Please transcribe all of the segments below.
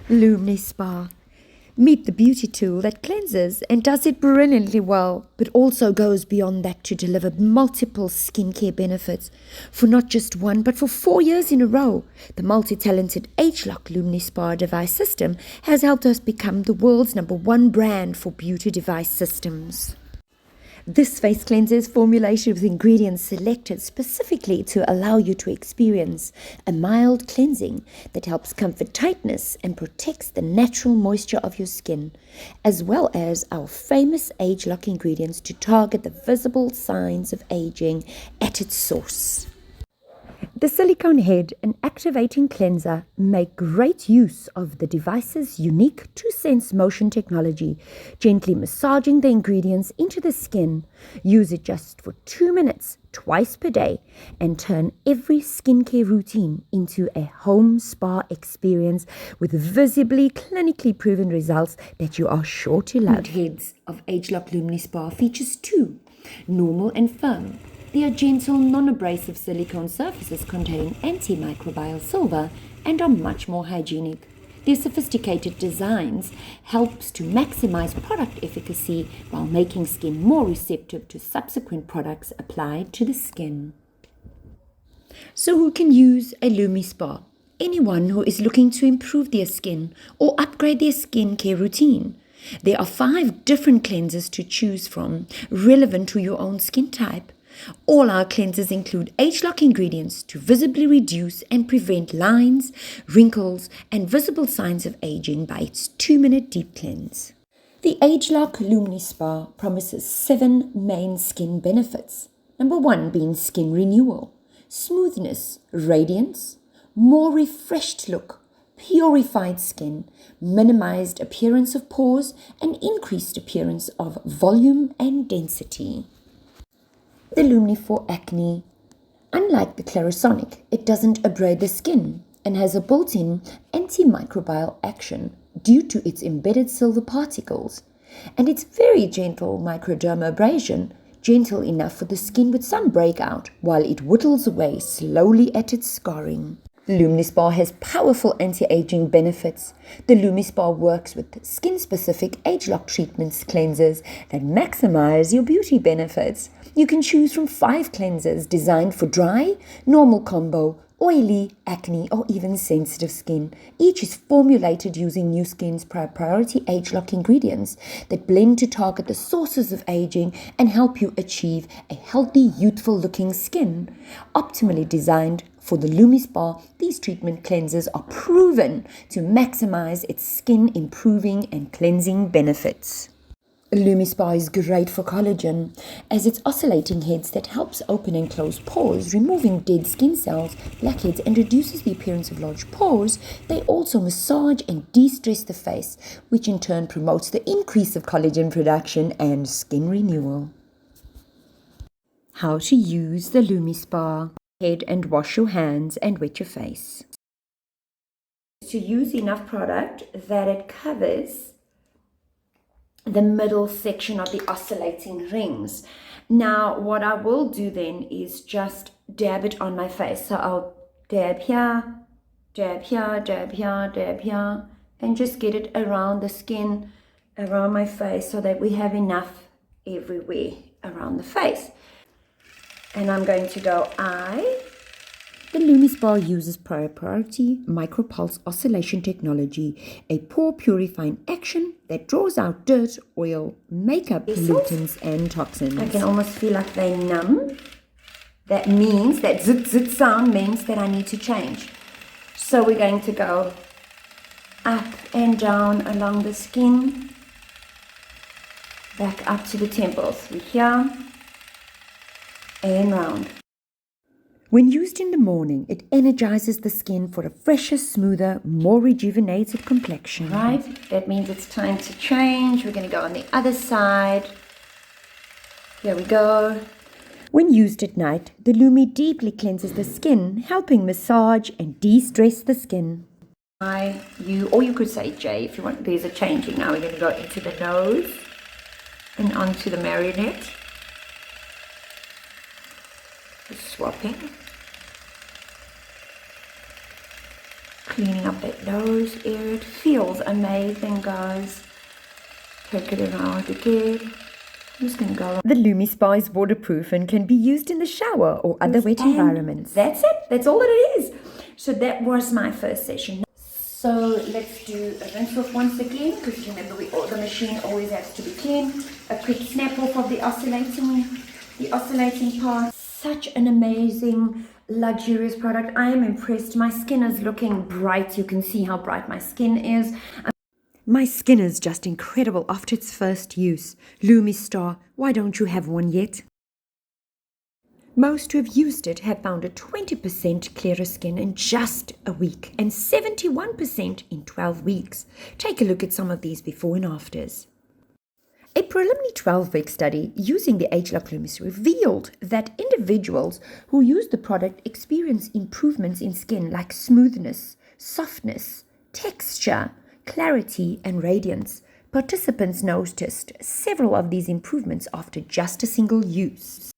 LumiSpa. Meet the beauty tool that cleanses and does it brilliantly well, but also goes beyond that to deliver multiple skincare benefits for not just one, but for 4 years in a row. The multi-talented H-Lock LumiSpa device system has helped us become the world's #1 brand for beauty device systems. This face cleanser is formulated with ingredients selected specifically to allow you to experience a mild cleansing that helps comfort tightness and protects the natural moisture of your skin, as well as our famous age-lock ingredients to target the visible signs of aging at its source. The silicone head and activating cleanser make great use of the device's unique 2-sense motion technology, gently massaging the ingredients into the skin. Use it just for 2 minutes, twice per day, and turn every skincare routine into a home spa experience with visibly, clinically proven results that you are sure to love. Heads of Age-Lock LumiSpa features 2, normal and firm. They are gentle, non-abrasive silicone surfaces containing antimicrobial silver and are much more hygienic. Their sophisticated designs helps to maximize product efficacy while making skin more receptive to subsequent products applied to the skin. So who can use a LumiSpa? Anyone who is looking to improve their skin or upgrade their skincare routine. There are 5 different cleansers to choose from, relevant to your own skin type. All our cleansers include H-Lock ingredients to visibly reduce and prevent lines, wrinkles, and visible signs of aging by its 2-minute deep cleanse. The Age-Lock LumiSpa promises 7 main skin benefits. Number 1 being skin renewal, smoothness, radiance, more refreshed look, purified skin, minimized appearance of pores, and increased appearance of volume and density. The Lumi for Acne. Unlike the Clarisonic, it doesn't abrade the skin and has a built-in antimicrobial action due to its embedded silver particles, and its very gentle microdermabrasion, gentle enough for the skin with some breakout, while it whittles away slowly at its scarring. LumiSpa has powerful anti-aging benefits. The LumiSpa works with skin-specific age-lock treatments cleansers that maximize your beauty benefits. You can choose from 5 cleansers designed for dry, normal combo, oily, acne, or even sensitive skin. Each is formulated using NUSKIN's priority age-lock ingredients that blend to target the sources of aging and help you achieve a healthy, youthful-looking skin. Optimally designed for the LumiSpa, these treatment cleansers are proven to maximize its skin improving and cleansing benefits. LumiSpa is great for collagen, as its oscillating heads that helps open and close pores, removing dead skin cells, blackheads, and reduces the appearance of large pores. They also massage and de-stress the face, which in turn promotes the increase of collagen production and skin renewal. How to use the LumiSpa. Head and wash your hands and wet your face. To use enough product that it covers the middle section of the oscillating rings. Now what I will do then is just dab it on my face. So I'll dab here, dab here, dab here, dab here, and just get it around the skin, around my face, so that we have enough everywhere around the face. And I'm going to go eye. The LumiSpa uses priority micropulse oscillation technology, a pore purifying action that draws out dirt, oil, makeup, pollutants, and toxins. I can almost feel like they're numb. That means that zit zit sound means that I need to change. So we're going to go up and down along the skin, back up to the temples. We're here and round. When used in the morning, it energizes the skin for a fresher, smoother, more rejuvenated complexion. Right, that means it's time to change. We're going to go on the other side. Here we go. When used at night, the Lumi deeply cleanses the skin, helping massage and de-stress the skin. I, you, or you could say J if you want. There's a changing. Now we're going to go into the nose and onto the marionette. Just swapping. cleaning up that nose area. It feels amazing, guys. Take it around again. I'm just going to go. The LumiSpa is waterproof and can be used in the shower or other wet environments. That's it. That's all that it is. So that was my first session. So let's do a rinse off once again, because remember the machine always has to be clean. A quick snap off of the oscillating part. Such an amazing, luxurious product. I am impressed. My skin is looking bright. You can see how bright my skin is. My skin is just incredible after its first use. LumiStar, why don't you have one yet? Most who have used it have found a 20% clearer skin in just a week and 71% in 12 weeks. Take a look at some of these before and afters. A preliminary 12-week study using the ageLOC Lumis revealed that individuals who use the product experience improvements in skin like smoothness, softness, texture, clarity, and radiance. Participants noticed several of these improvements after just a single use.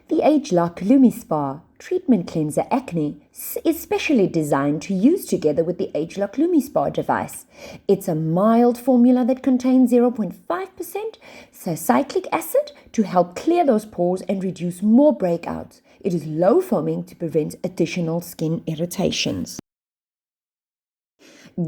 The ageLOC LumiSpa Treatment Cleanser Acne is specially designed to use together with the ageLOC LumiSpa device. It's a mild formula that contains 0.5% salicylic acid to help clear those pores and reduce more breakouts. It is low foaming to prevent additional skin irritations.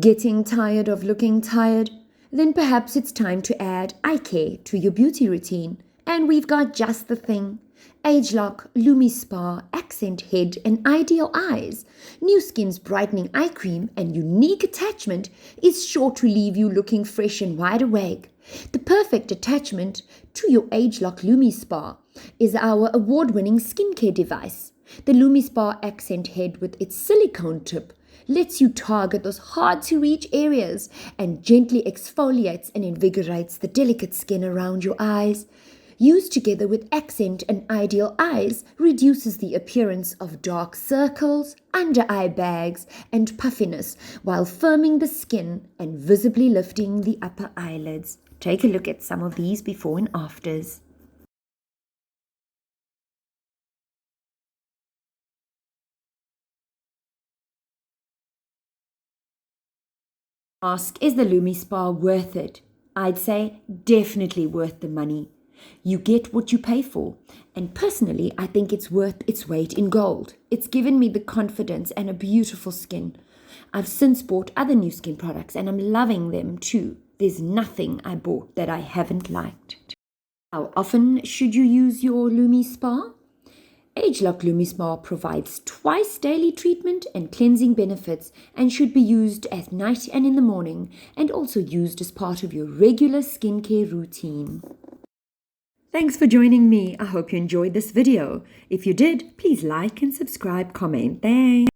Getting tired of looking tired? Then perhaps it's time to add eye care to your beauty routine. And we've got just the thing. ageLOC LumiSpa Accent Head and Ideal Eyes. NUSKIN's brightening eye cream and unique attachment is sure to leave you looking fresh and wide awake. The perfect attachment to your ageLOC LumiSpa is our award-winning skincare device. The LumiSpa Accent Head with its silicone tip lets you target those hard-to-reach areas and gently exfoliates and invigorates the delicate skin around your eyes. Used together with Accent and Ideal Eyes, reduces the appearance of dark circles, under-eye bags, and puffiness, while firming the skin and visibly lifting the upper eyelids. Take a look at some of these before and afters. Ask, is the LumiSpa worth it? I'd say definitely worth the money. You get what you pay for, and personally I think it's worth its weight in gold. It's given me the confidence and a beautiful skin. I've since bought other NUSKIN products and I'm loving them too. There's nothing I bought that I haven't liked. How often should you use your LumiSpa? ageLOC LumiSpa provides twice daily treatment and cleansing benefits and should be used at night and in the morning, and also used as part of your regular skincare routine. Thanks for joining me. I hope you enjoyed this video. If you did, please like and subscribe, comment. Thanks.